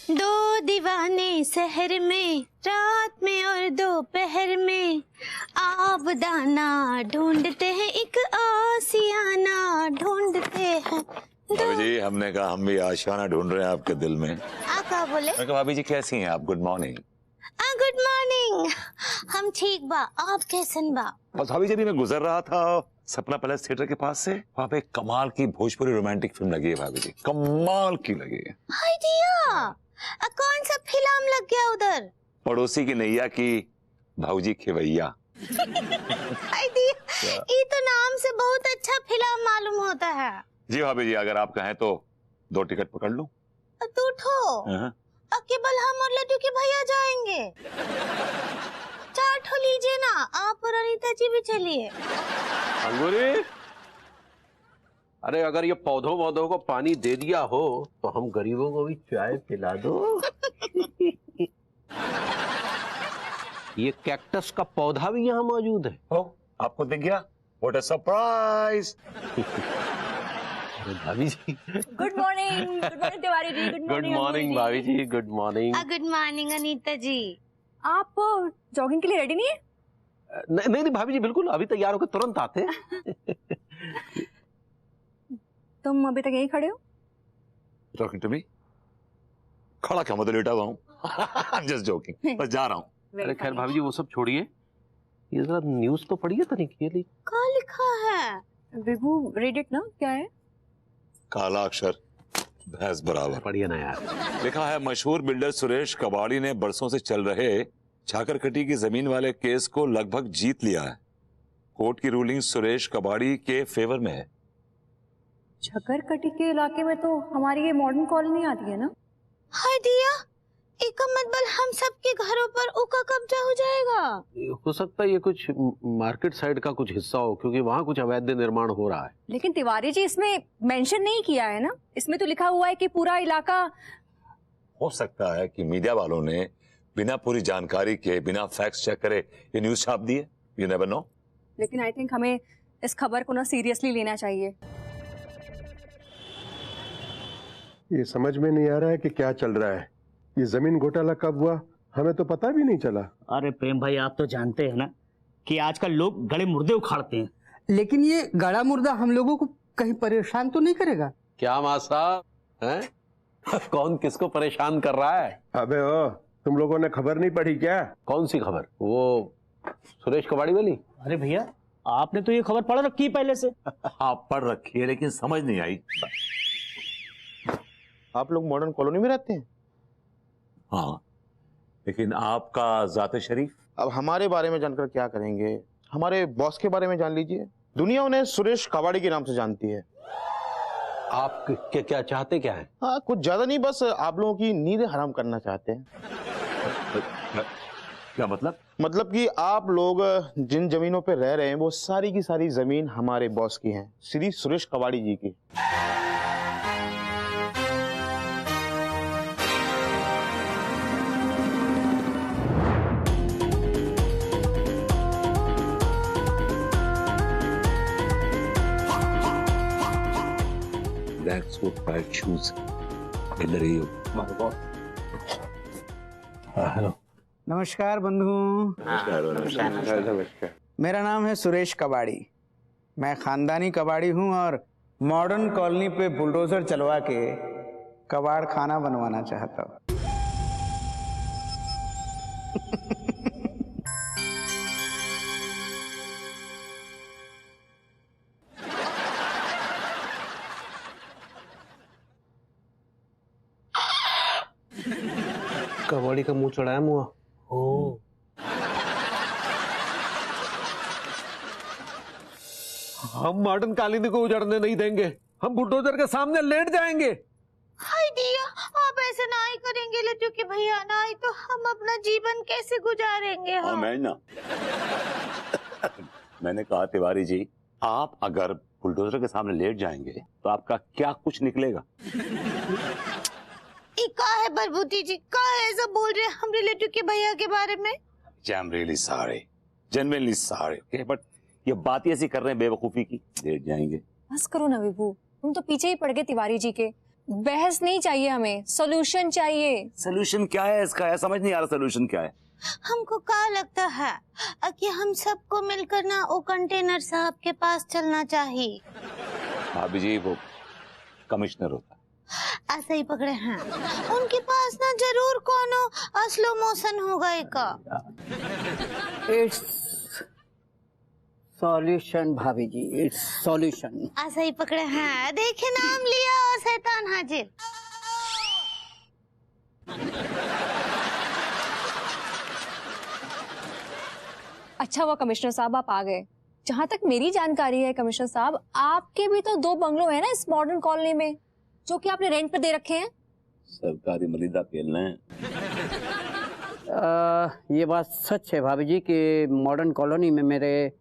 दो दीवाने शहर में, रात में और दोपहर में, आबदाना ढूंढते हैं, एक आशियाना ढूंढते हैं। भाभी जी, हमने कहा हम भी आशियाना ढूंढ रहे हैं आपके दिल में। आप क्या बोले? मैं कहा भाभी जी कैसी हैं आप? Good morning. Good morning. हम ठीक बा, आप कैसन बा? बस भाभी जी, मैं गुजर रहा था सपना पैलेस थिएटर के पास से, वहाँ पे कमाल की भोजपुरी रोमांटिक फिल्म लगी है भाभी जी, कमाल की लगी है। आइडिया, कौन सा फिल्म लग गया उधर? पड़ोसी की नैया की भाऊजी खेवैया। आइडिया, ये तो नाम से बहुत अच्छा फिल्म मालूम होता है। जी भाभी जी, अगर आप कहें तो 2 टिकट पकड़ लूं। तू ठो केवल हम और लड्डू के भैया जाएंगे। 4 ठो लीजिए ना, आप और अनीता जी भी चलिए। अंगूरी, अरे अगर ये पौधों वौधों को पानी दे दिया हो तो हम गरीबों को भी चाय पिला दो। ये कैक्टस का पौधा भी यहाँ मौजूद है। ओ, आपको दिख गया? What a surprise. भाभी जी good morning Tiwari ji. Good morning भाभी जी। Good morning. Good morning Anita ji. आप जॉगिंग के लिए रेडी नहीं है? नहीं भाभी जी, बिल्कुल अभी तैयार होकर तुरंत आते हैं। तुम अभी तक यहीं खड़े हो? Talking to me? खड़ा क्या, मतलब लेटा हुआ हूँ। आई एम जस्ट जोकिंग, बस जा रहा हूँ। अरे खैर भाभी जी, वो सब छोड़िए, ये जरा न्यूज तो पढ़िए तो नहीं किए। क्या लिखा है? विभू रेड इट ना, क्या है? काला अक्षर भैंस बराबर। पढ़िए ना यार। लिखा है, मशहूर बिल्डर सुरेश कबाड़ी ने बरसों से चल रहे छाकरकटी की जमीन वाले केस को लगभग जीत लिया है। कोर्ट की रूलिंग सुरेश कबाड़ी के फेवर में है। छकरकटी के इलाके में तो हमारी ये मॉडर्न कॉलोनी आती है ना? हाय दिया, एक मतलब हम सबके घरों पर उका कब्जा हो जाएगा। हो सकता है ये कुछ मार्केट साइड का कुछ हिस्सा हो, क्योंकि वहाँ कुछ अवैध निर्माण हो रहा है। लेकिन तिवारी जी, इसमें मेंशन नहीं किया है ना, इसमें तो लिखा हुआ है कि पूरा इलाका। हो सकता है कि मीडिया वालों ने बिना पूरी जानकारी के, बिना फैक्ट्स चेक करे ये न्यूज छाप दी है। You never know. लेकिन आई थिंक हमें इस खबर को ना सीरियसली लेना चाहिए। ये समझ में नहीं आ रहा है कि क्या चल रहा है। ये जमीन घोटाला कब हुआ, हमें तो पता भी नहीं चला। अरे प्रेम भाई, आप तो जानते हैं ना कि आजकल लोग गड़े मुर्दे उखाड़ते हैं। लेकिन ये गड़ा मुर्दा हम लोगों को कहीं परेशान तो नहीं करेगा? क्या मासा है? कौन किसको परेशान कर रहा है? अबे ओ, तुम लोगों ने खबर नहीं पढ़ी क्या? कौन सी खबर? वो सुरेश कबाड़ी वाली? अरे भैया, आपने तो ये खबर पढ़ रखी है पहले से। आप पढ़ रखी है लेकिन समझ नहीं आई। आप लोग मॉडर्न कॉलोनी में रहते हैं? हाँ, लेकिन आपका जाते शरीफ? अब हमारे बारे में जानकर क्या करेंगे? हमारे बॉस के बारे में जान लीजिए। दुनिया उन्हें सुरेश कबाड़ी के नाम से जानती है। आप क्या चाहते क्या है? हाँ, कुछ ज्यादा नहीं, बस आप लोगों की नींद हराम करना चाहते हैं। क्या मतलब? मतलब कि आप लोग जिन जमीनों पे रह रहे हैं वो सारी की सारी जमीन हमारे बॉस की है, श्री सुरेश कबाड़ी जी की। That's what I choose. मिल रही हो? हेलो। नमस्कार बंधु। नमस्कार। मेरा नाम है सुरेश कबाड़ी। मैं खानदानी कबाड़ी हूँ और मॉडर्न कॉलोनी पे बुलडोजर चलवा के कबाड़ खाना बनवाना चाहता हूँ। कबाड़ी का मुंह चढ़ाया मुआ। ओ, हम मॉडर्न कॉलोनी को उजड़ने नहीं देंगे, हम बुलडोजर के सामने लेट जाएंगे। हाय दिया, आप ऐसे ना ही करेंगे लड्डू के भैया, ना ही तो हम अपना जीवन कैसे गुजारेंगे? हाँ, मैं ना मैंने कहा तिवारी जी, आप अगर बुलडोजर के सामने लेट जाएंगे तो आपका क्या कुछ निकलेगा? का है बरबूती जी, का ऐसा बोल रहे हैं हम रिलेटिव के भैया के बारे में? I am really sorry, genuinely sorry, okay, but ये बात ऐसी कर रहे हैं बेवकूफी की, लेट जाएंगे। बस करो ना विभू, तुम तो पीछे ही पड़ गए तिवारी जी के। बहस नहीं चाहिए, हमें सॉल्यूशन चाहिए। सोल्यूशन क्या है इसका? है समझ नहीं आ रहा सोल्यूशन क्या है। हमको क्या लगता है कि हम सबको मिलकर ना वो कंटेनर साहब के पास चलना चाहिए। भाभी जी वो कमिश्नर होता है। ऐसे ही पकड़े हैं, उनके पास ना जरूर कोनो स्लो मोशन होगा एक। इट्स सॉल्यूशन भाभी जी, इट्स सॉल्यूशन। ऐसे ही पकड़े हैं, देखे नाम लिया और शैतान हाजिर। अच्छा हुआ कमिश्नर साहब आप आ गए। जहाँ तक मेरी जानकारी है कमिश्नर साहब, आपके भी तो 2 बंगलो हैं ना इस मॉडर्न कॉलोनी में, जो कि आपने रेंट पे दे रखे हैं। सरकारी मलिदा पेलना है। ये बात सच है भाभी जी कि मॉडर्न कॉलोनी में मेरे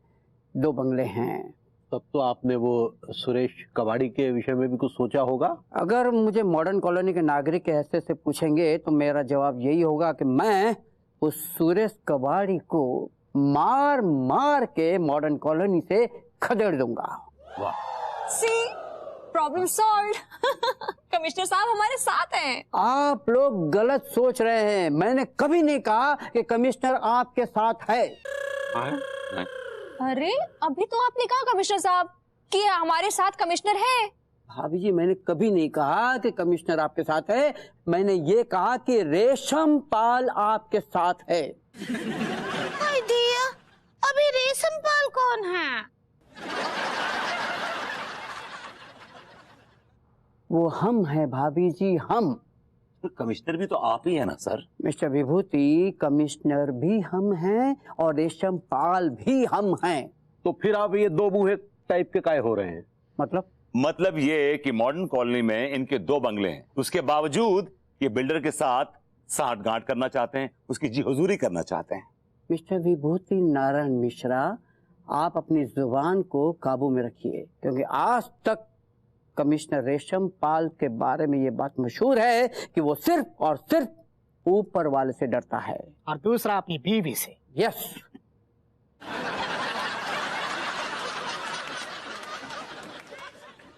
2 बंगले हैं। तब तो आपने वो सुरेश कबाड़ी के विषय में भी कुछ सोचा होगा। अगर मुझे मॉडर्न कॉलोनी के नागरिक के हैसियत से पूछेंगे तो मेरा जवाब यही होगा कि मैं उस सुरेश कबाड़ी को मार मार के मॉडर्न कॉलोनी से खदेड़ दूंगा। सी प्रॉब्लम सॉल्व्ड। कमिश्नर साहब हमारे साथ हैं। आप लोग गलत सोच रहे हैं। मैंने कभी नहीं कहा कि कमिश्नर आपके साथ है। अरे अभी तो आपने कहा कमिश्नर साहब कि हमारे साथ कमिश्नर है। भाभी जी मैंने कभी नहीं कहा कि कमिश्नर आपके साथ है। मैंने ये कहा कि रेशम पाल आपके साथ है। हाय दिया, अभी रेशम पाल कौन है? वो हम हैं भाभी जी, हम। कमिश्नर भी तो आप ही है ना सर। मिस्टर विभूति, कमिश्नर भी हम हैं और रेशम पाल भी हम हैं। तो फिर आप ये 2 बूहे टाइप के काहे हो रहे हैं? मतलब ये कि मॉडर्न कॉलोनी में इनके 2 बंगले हैं, उसके बावजूद ये बिल्डर के साथ साठगांठ करना चाहते हैं, उसकी जी हुजूरी करना चाहते हैं। मिस्टर विभूति नारायण मिश्रा, आप अपनी जुबान को काबू में रखिए, क्योंकि आज तक कमिश्नर रेशम पाल के बारे में ये बात मशहूर है कि वो सिर्फ और सिर्फ ऊपर वाले से डरता है, और दूसरा अपनी बीवी से। Yes.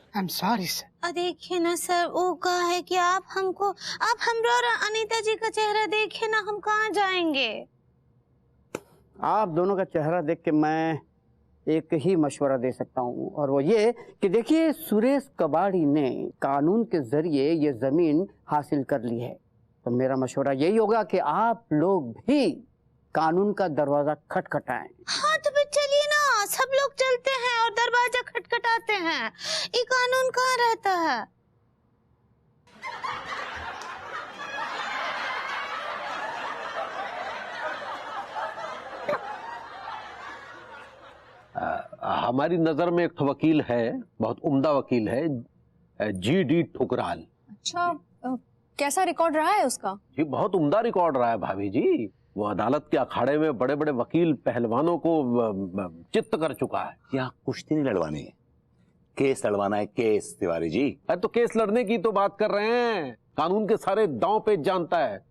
I am sorry sir. देखिए ना सर, वो कहा है कि आप हमरो और अनीता जी का चेहरा देखे ना, हम कहाँ जाएंगे? आप दोनों का चेहरा देख के मैं एक ही मशवरा दे सकता हूँ, और वो ये कि देखिए, सुरेश कबाड़ी ने कानून के जरिए ये जमीन हासिल कर ली है, तो मेरा मशवरा यही होगा कि आप लोग भी कानून का दरवाजा खटखटाएं। हाँ तो फिर चलिए ना, सब लोग चलते हैं और दरवाजा खटखटाते हैं। ये कानून कहाँ रहता है? हमारी नजर में एक वकील है, बहुत उम्दा वकील है, GD ठुकराल। अच्छा, कैसा रिकॉर्ड रहा है उसका? जी बहुत उम्दा रिकॉर्ड रहा है भाभी जी। वो अदालत के अखाड़े में बड़े बड़े वकील पहलवानों को चित्त कर चुका है। यहाँ कुश्ती नहीं लड़वानी है, केस लड़वाना है, केस तिवारी जी। अरे तो केस लड़ने की तो बात कर रहे हैं। कानून के सारे दांव पेच जानता है।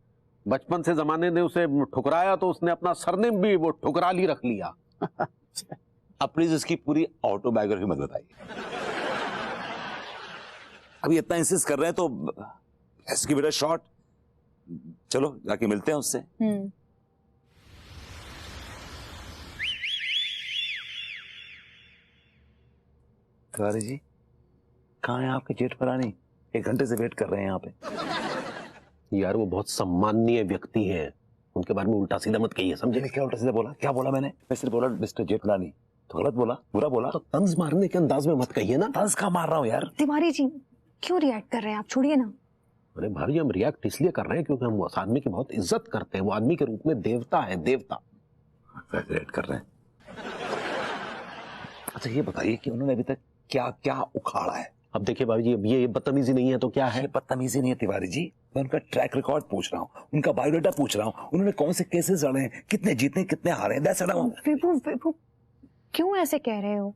बचपन से जमाने ने उसे ठुकराया तो उसने अपना सरनेम भी वो ठुकराल ही रख लिया। अब प्लीज उसकी पूरी ऑटोबायोग्राफी मत बताइए। अभी इतना इंसिस्ट कर रहे हैं तो इसकी बेटा शॉर्ट। चलो जाके मिलते हैं उससे। तिवारी जी कहाँ है आपके जेठ परानी? 1 घंटे से वेट कर रहे हैं यहाँ पे। यार वो बहुत सम्माननीय व्यक्ति हैं, उनके बारे में उल्टा सीधा मत कहिए, समझे? क्या उल्टा सीधा बोला? क्या बोला मैंने? मैं सिर्फ बोला मिस्टर जेठलानी। तो गलत बोला, बुरा बोला? तो तंज मारने के अंदाज में मत कहिए ना। तंज का मार रहा हूँ यार। तिवारी जी क्यों रिएक्ट कर रहे हैं आप? छोड़िए ना। अरे भाभी हम रिएक्ट इसलिए कर रहे हैं क्योंकि हम उस आदमी की बहुत इज्जत करते हैं। वो आदमी के रूप में देवता है, देवता। रिएक्ट कर रहे हैं। अच्छा ये बताइए कि उन्होंने अभी तक क्या क्या उखाड़ा है? अब देखिए भाभी जी, अब ये बदतमीजी नहीं है तो क्या है? ये बदतमीजी नहीं है तिवारी जी, मैं उनका ट्रैक रिकॉर्ड पूछ रहा हूँ, उनका बायोडाटा पूछ रहा हूँ। उन्होंने कौन से केसेस लड़े हैं, कितने जीते कितने हारे हैं। विभू क्यों ऐसे कह रहे हो?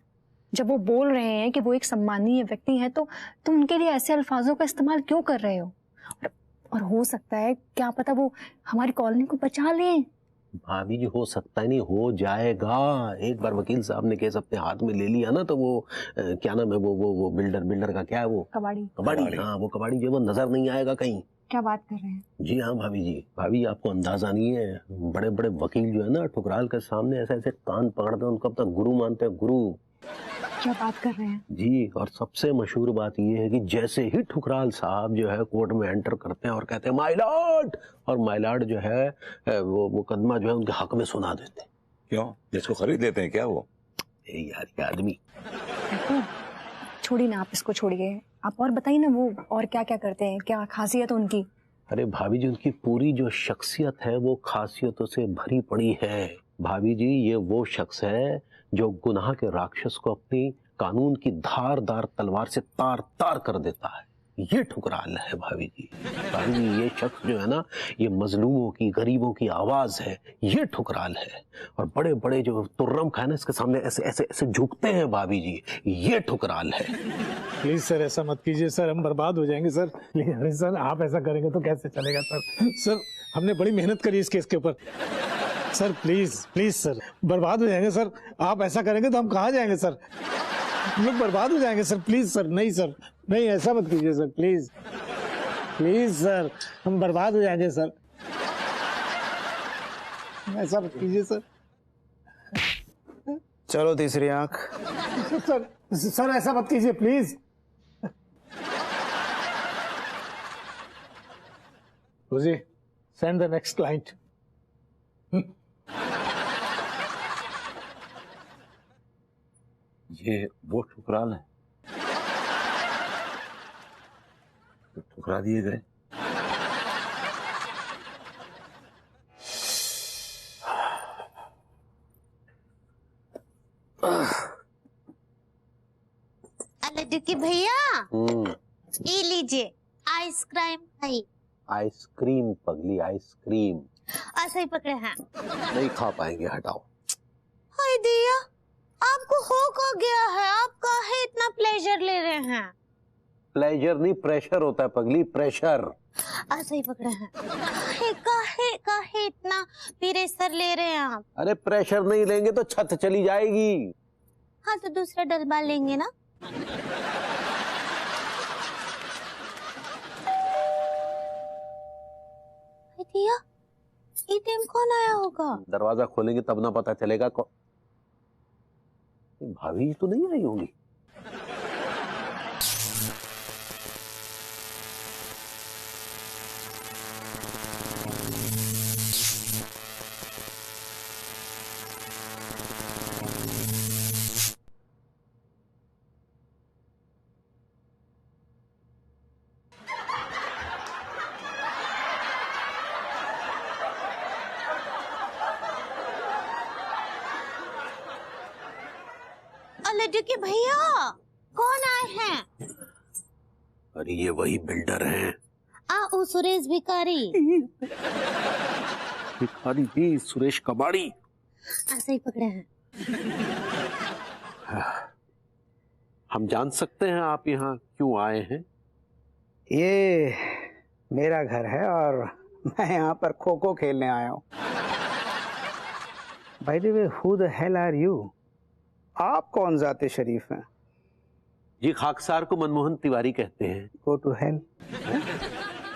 जब वो बोल रहे हैं कि वो एक सम्माननीय व्यक्ति है तो तुम उनके लिए ऐसे अल्फाजों का इस्तेमाल क्यों कर रहे हो? और हो सकता है क्या पता वो हमारी कॉलोनी को बचा लें। भाभी जी हो सकता ही नहीं, हो जाएगा। एक बार वकील साहब ने केस अपने हाथ में ले लिया ना तो वो क्या नाम है वो बिल्डर का क्या है वो, कबाड़ी। हाँ वो कबाड़ी जो वो नजर नहीं आएगा कहीं। क्या बात कर रहे हैं? जी हाँ भाभी जी, भाभी आपको अंदाजा नहीं है, बड़े बड़े वकील जो है ना ठुकराल के सामने ऐसे ऐसे कान पकड़ते हैं, उनको अब तक गुरु मानते हैं, गुरु। क्या बात कर रहे हैं? जी, और सबसे मशहूर बात ये है कि जैसे ही ठुकराल साहब जो है कोर्ट में एंटर करते हैं और कहते हैं माय लॉर्ड, और माय लॉर्ड जो है वो मुकदमा जो है उनके हक में सुना देते हैं। क्यों, जिसको खरीद लेते हैं क्या वो? यार ये आदमी। छोड़िए ना, आप इसको छोड़िए, आप और बताइए ना वो और क्या क्या करते हैं, क्या खासियत है उनकी? अरे भाभी जी उनकी पूरी जो शख्सियत है वो खासियतों से भरी पड़ी है। भाभी जी ये वो शख्स है जो गुनाह के राक्षस को अपनी कानून की धारदार तलवार से तार तार कर देता है, ये ठुकराल है भाभी जी। भाभी जी ये शख्स जो है ना ये मजलूमों की, गरीबों की आवाज है, ये ठुकराल है। और बड़े बड़े जो तुर्रम खाए ना इसके सामने ऐसे ऐसे ऐसे झुकते हैं भाभी जी, ये ठुकराल है। प्लीज सर ऐसा मत कीजिए सर, हम बर्बाद हो जाएंगे सर। अरे सर आप ऐसा करेंगे तो कैसे चलेगा सर? सर हमने बड़ी मेहनत करी इस केस के ऊपर सर, प्लीज सर, बर्बाद हो जाएंगे सर। आप ऐसा करेंगे तो हम कहाँ जाएंगे सर? हम लोग बर्बाद हो जाएंगे सर। प्लीज सर, नहीं सर, नहीं ऐसा मत कीजिए सर, प्लीज सर, हम बर्बाद हो जाएंगे सर, ऐसा मत कीजिए सर। चलो तीसरी आंख। सर ऐसा मत कीजिए प्लीज। रोजी सेंड द नेक्स्ट क्लाइंट। ये वो ठुकराल है, तो ठुकरा दिए गए। लड्डू की भैया ये लीजिए आइसक्रीम खाई। आइसक्रीम पगली, आइसक्रीम ऐसा ही पकड़े हैं, नहीं खा पाएंगे, हटाओ। हाय दिया, आपको हो क्या गया है? आप काहे इतना प्लेजर ले रहे हैं? प्लेजर नहीं प्रेशर होता है पगली, प्रेशर। ऐसा ही पकड़े हैं। काहे काहे इतना प्रेशर ले रहे हैं आप? अरे प्रेशर नहीं लेंगे तो छत चली जाएगी। हाँ तो दूसरा डलबा लेंगे ना। दिया, ये टाइम कौन आया होगा? दरवाजा खोलेंगे तब ना पता चलेगा भाभी तो नहीं आई होंगी। लड्डू के भैया कौन आए हैं? अरे ये वही बिल्डर हैं। ओ सुरेश भिखारी। भिखारी भी सुरेश कबाड़ी। ऐसे ही पकड़े हैं। हम जान सकते हैं आप यहाँ क्यों आए हैं? ये मेरा घर है और मैं यहाँ पर खो खो खेलने आया हूँ। By the way, who the hell are you? आप कौन जाते शरीफ हैं? जी खाकसार को मनमोहन तिवारी कहते हैं। Go to hell.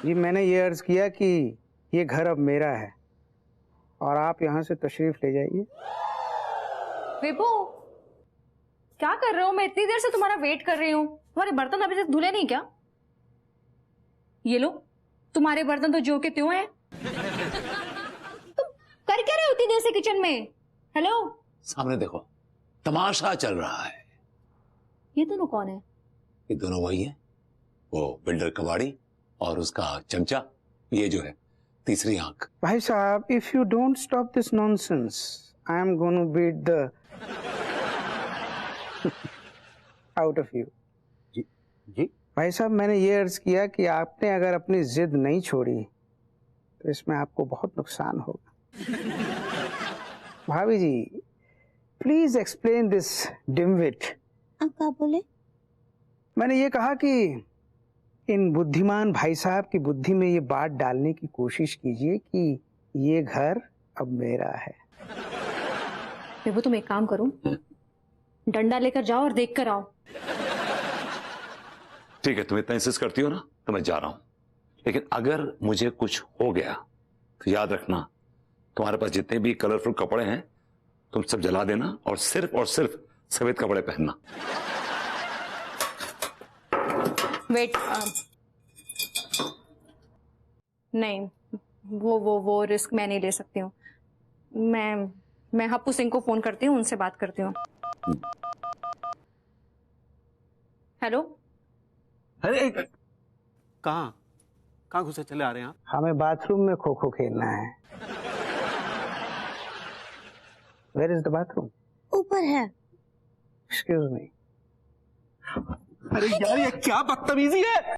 जी मैंने ये अर्ज किया कि ये घर अब मेरा है और आप यहाँ से तशरीफ ले जाइए। विभू क्या कर रहे हो? मैं इतनी देर से तुम्हारा वेट कर रही हूँ। तुम्हारे बर्तन अभी तक धुले नहीं क्या? ये लो, तुम्हारे बर्तन तो जो के त्यों हैं। तुम कर क्या रहे हो इतनी देर से किचन में? हेलो, सामने देखो, तमाशा चल रहा है। ये दोनों कौन है? ये दोनों वही है, वो बिल्डर कबाड़ी और उसका चमचा, ये जो है तीसरी आंख। भाई साहब, if you don't stop this nonsense, I am gonna beat the out of you. जी जी भाई साहब, मैंने ये अर्ज किया कि आपने अगर अपनी जिद नहीं छोड़ी तो इसमें आपको बहुत नुकसान होगा। भाभी जी, प्लीज एक्सप्लेन दिस डिमविट। आप क्या बोले? मैंने ये कहा कि इन बुद्धिमान भाई साहब की बुद्धि में ये बात डालने की कोशिश कीजिए कि ये घर अब मेरा है। विभू तुम एक काम करो, डंडा लेकर जाओ और देख कर आओ। ठीक है, तुम इतना इंसिस्ट करती हो ना, तो मैं जा रहा हूं। लेकिन अगर मुझे कुछ हो गया तो याद रखना, तुम्हारे पास जितने भी कलरफुल कपड़े हैं तुम सब जला देना और सिर्फ सफेद कपड़े पहनना। वेट, नहीं, वो रिस्क मैं नहीं ले सकती हूँ। मैं हप्पू सिंह को फोन करती हूँ, उनसे बात करती हूँ। हेलो। अरे कहाँ घुसे चले आ रहे हैं आप? हमें बाथरूम में खो खो खेलना है। Where is the bathroom? ऊपर है। Excuse me. अरे यार ये क्या बदतमीजी है।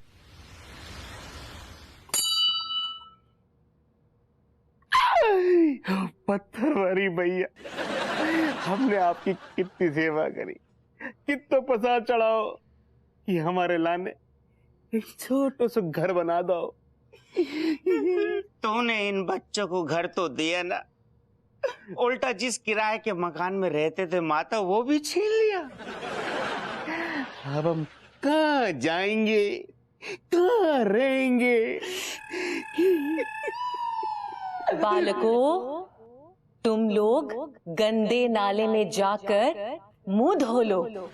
पत्थर वाली भैया, हमने आपकी कितनी सेवा करी, कितना पसार चढ़ाओ कि हमारे लाने एक छोटो सा घर बना दो। तूने इन बच्चों को घर तो दिया ना, उल्टा जिस किराए के मकान में रहते थे माता वो भी छीन लिया। अब हम कहाँ जाएंगे, कहाँ रहेंगे? बालकों, तुम लोग गंदे नाले में जाकर मुंह धो लो।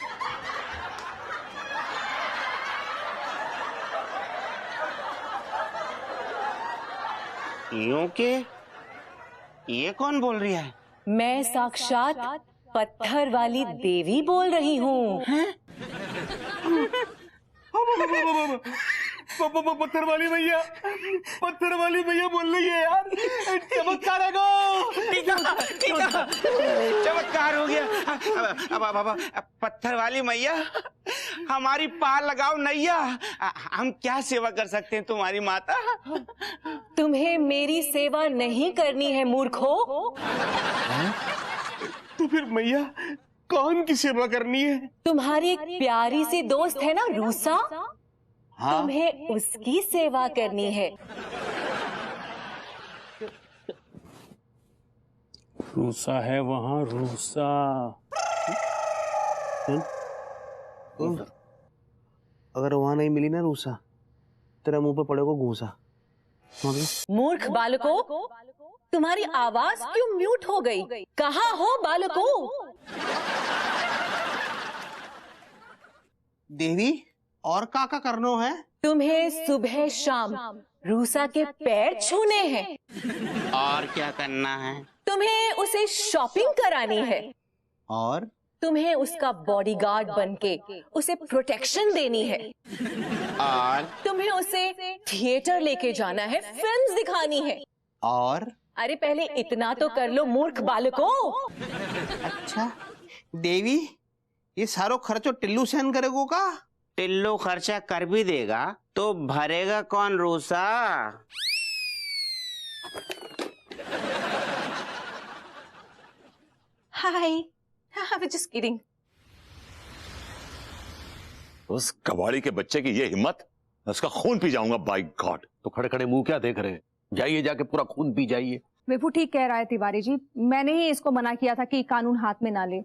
यूं के? ये कौन बोल रही है? मैं साक्षात पत्थर वाली देवी बोल रही हूँ। पत्थर वाली भैया बोल रही है यार। चमत्कार है गो। चमत्कार हो गया। अब पत्थर वाली मैया, हमारी पार लगाओ नैया। हम क्या सेवा कर सकते हैं तुम्हारी माता? तुम्हें मेरी सेवा नहीं करनी है मूर्खो। तो फिर मैया कौन की सेवा करनी है? तुम्हारी एक प्यारी सी दोस्त है ना रूसा, हाँ? तुम्हें उसकी सेवा करनी है। रूसा है वहां, रूसा। अगर वहां नहीं मिली ना रूसा, तेरा मुंह पे पड़ेगा घूसा। मूर्ख बालकों, तुम्हारी आवाज क्यों म्यूट हो गई? कहाँ हो बालकों? देवी और का करनो है? तुम्हें सुबह शाम रूसा के पैर छूने हैं। और क्या करना है? तुम्हें उसे शॉपिंग करानी है। और तुम्हें उसका बॉडीगार्ड बनके उसे प्रोटेक्शन देनी है। और तुम्हें उसे थिएटर लेके जाना है, फिल्म्स दिखानी है। और अरे पहले इतना तो कर लो मूर्ख बालकों। अच्छा देवी, ये सारो खर्चो टिल्लू सहन करेगो का? टिल्लू खर्चा कर भी देगा तो भरेगा कौन रूसा? हाय, आई वाज जस्ट किडिंग। उस कबाड़ी के बच्चे की ये हिम्मत, उसका खून पी जाऊंगा बाय गॉड। तो खड़े खड़े मुंह क्या देख रहे हैं? जाइए, जाके पूरा खून पी जाइए। विभू ठीक कह रहा है तिवारी जी, मैंने ही इसको मना किया था कि कानून हाथ में ना ले।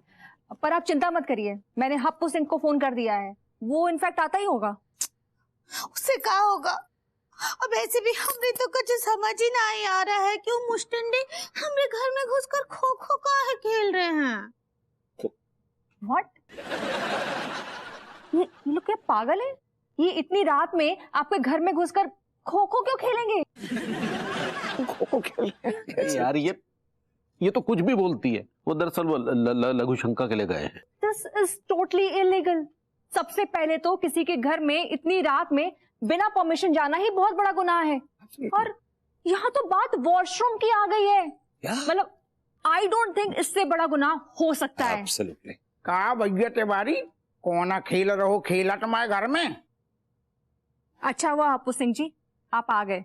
पर आप चिंता मत करिए, मैंने हप्पू सिंह को फोन कर दिया है, वो इनफैक्ट आता ही होगा। उससे क्या होगा? अब ऐसे भी हमने तो कुछ समझ ही नहीं आ रहा है क्यों मुस्टंडे हमरे घर में घुसकर खो खो काहे खेल रहे हैं। व्हाट? ये लोग क्या पागल है? ये इतनी रात में आपके घर में घुसकर खो खो क्यों खेलेंगे? खो खो खेल यार, ये तो कुछ भी बोलती है। वो दरअसल वो लघु शंका के लिए गए हैं। This is totally illegal. सबसे पहले तो किसी के घर में इतनी रात में बिना परमिशन जाना ही बहुत बड़ा गुनाह है। और यहाँ तो बात वॉशरूम की आ गई है। मतलब आई डोंट थिंक इससे बड़ा गुनाह हो सकता है। Absolutely. कहा भैया तिवारी, कौन खेल रहो खेला तुम्हारे घर में? अच्छा हुआ हप्पू सिंह जी आप आ गए।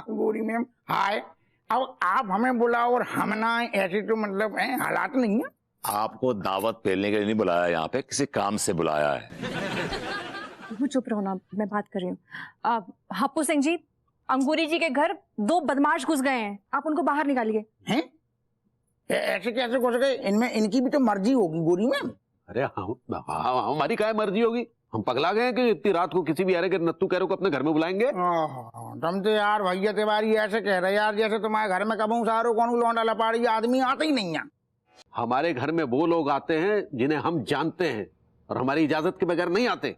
गोरी मैम हाय। अब आप हमें बुलाओ और हम ना आए, ऐसे तो मतलब है हालात नहीं है। आपको दावत पेलने के लिए नहीं बुलाया, यहाँ पे किसी काम से बुलाया है। वो चुप रहो ना, मैं बात कर रही हूँ। हप्पू सिंह जी, अंगूरी जी के घर 2 बदमाश घुस गए हैं, आप उनको बाहर निकालिए। हैं? ऐसे कैसे घुस गए इनमें? इनकी भी तो मर्जी होगी गोरी में। अरे हमारी क्या मर्जी होगी? हम पगला गए कि इतनी रात को किसी भी अरे के नत्थू कह को अपने घर में बुलाएंगे? तुम तो यार भैया तिवारी ऐसे कह रहे यार जैसे तुम्हारे घर में कबू सारो कौन लौंडा लपाड़ी आदमी आते ही नहीं है। हमारे घर में वो लोग आते हैं जिन्हें हम जानते हैं और हमारी इजाजत के बगैर नहीं आते।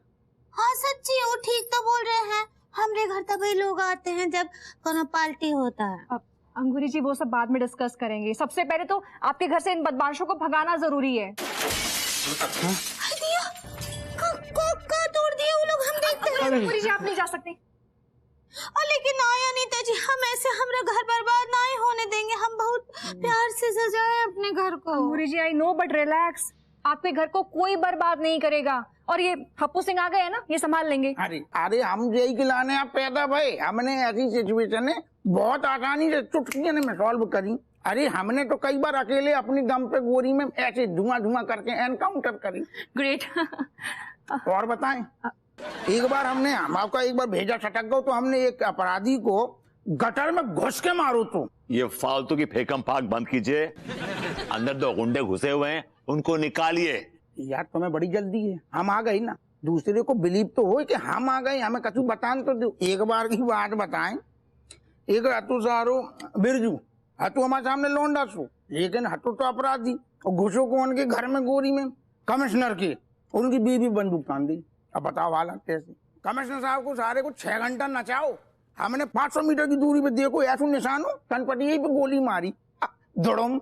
हाँ सच्ची, वो ठीक तो बोल रहे हैं। हमारे घर तक वही लोग आते हैं जब कोनो पार्टी होता है। अंगूरी जी वो सब बाद में डिस्कस करेंगे। सबसे पहले तो आपके घर से इन बदमाशों को भगाना जरूरी है। तोड़ दिए वो लोग, हम देखते हैं। अंगूरी जी आप नहीं जा सकते। लेकिन आया नीता जी, हम ऐसे हमारा घर बर्बाद नहीं होने देंगे। हम बहुत प्यार से सजाए अपने घर को। अंगूरी जी आई नो बट रिलैक्स, आपके घर को कोई बर्बाद नहीं करेगा। और ये हप्पू सिंह आ गए हैं ना, ये संभाल लेंगे। अरे हम यही के लाने आप पैदा भाई। हमने ऐसी सिचुएशन है बहुत आसानी से चुटकियों में सॉल्व करी। अरे हमने तो कई बार अकेले अपनी दम पे गोरी में ऐसे धुआं करके एनकाउंटर करी। ग्रेट। और बताएं, एक बार हमने आपका एक बार भेजा छटक गो तो हमने एक अपराधी को गटर में घुस के मारो। तो ये फालतू की फेकम फाक बंद कीजिए। अंदर 2 गुंडे घुसे हुए हैं, उनको निकालिए। यार तुम्हें बड़ी जल्दी है, हम आ गए ना। दूसरे को बिलीव तो हो कि हम आ गए, हमें कछु बतान तो दो। एक बार की बात बताएं, एक हतु सारो बिरजू हतु हमारे सामने लौंडा सो, लेकिन हतु तो अपराधी और घुसो को उनके घर में गोरी में कमिश्नर के उनकी बीवी बंदूक तान दी। अब बताओ हालत कैसे? कमिश्नर साहब को सारे को 6 घंटा नचाओ। हमने 500 मीटर की दूरी पे देखो ऐसा निशान हो, कनपटी पे गोली मारी दड़ोम।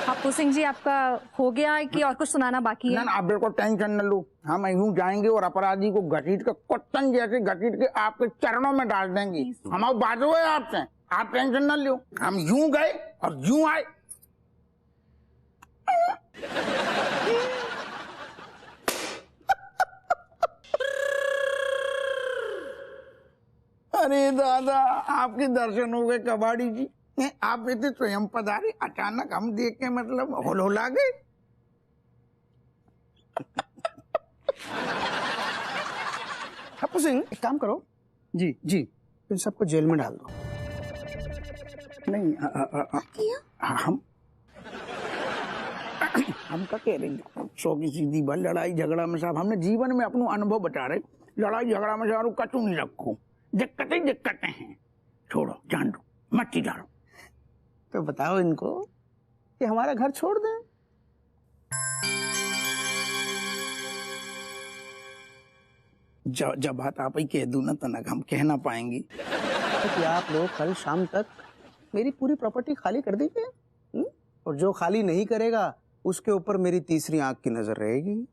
हप्पू सिंह जी आपका हो गया है कि और कुछ सुनाना बाकी है? ना आप बिल्कुल टेंशन न लो, हम यूं जाएंगे और अपराधी को घसीट के कुत्तन जैसे घसीट के आपके चरणों में डाल देंगे। हमारा बाजू है आपसे, आप टेंशन न लो। हम यूं गए और यूं आए। अरे दादा, आपके दर्शन हो गए कबाड़ी जी। आप इतने स्वयं पधारे, अचानक हम देख के मतलब होला गए। हप्पू सिंह एक काम करो जी जी, इन सबको जेल में डाल दो। नहीं हम क्या कह रहे हैं, 100 की सीधी बात। लड़ाई झगड़ा में साहब हमने जीवन में अपना अनुभव बता रहे। लड़ाई झगड़ा में सारू कचू नहीं रखो, दिक्कतें हैं, छोड़ो, जान दो, मट्टी डालो। तो बताओ इनको कि हमारा घर छोड़ दें। जब बात आप ही कह दूं ना तनक हम कह ना पाएंगे। तो आप लोग कल शाम तक मेरी पूरी प्रॉपर्टी खाली कर दीजिए, और जो खाली नहीं करेगा उसके ऊपर मेरी तीसरी आंख की नजर रहेगी।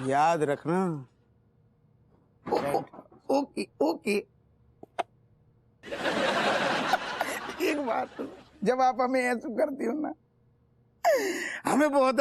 याद रखना। Okay okay. एक बात, जब आप हमें ऐसा करती हो ना, हमें बहुत